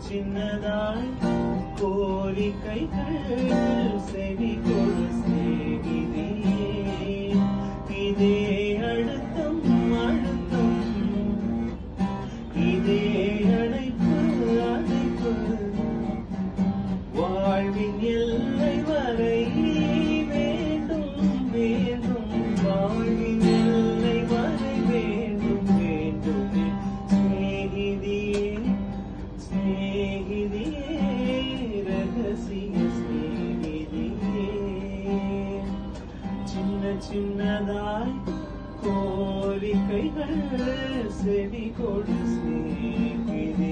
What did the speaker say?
சின்னதாய் கோரிக்கைகள் செவி கொடு சிநேகிதியே. இதே அழுத்தம் அழுத்தம், இதே அழைப்பு அழைப்பு, வாழ்வின் எல்லை வரை வேண்டும் வேண்டும், வாழ்வின் எல்லை வரை வேண்டும் வேண்டும். சிநேகிதியே சிநேகிதியே, ரகசிய சிநேகிதியே. சின்ன சின்னதாய் கோரிக்கைகள் செவி கொடு சிநேகிதியே.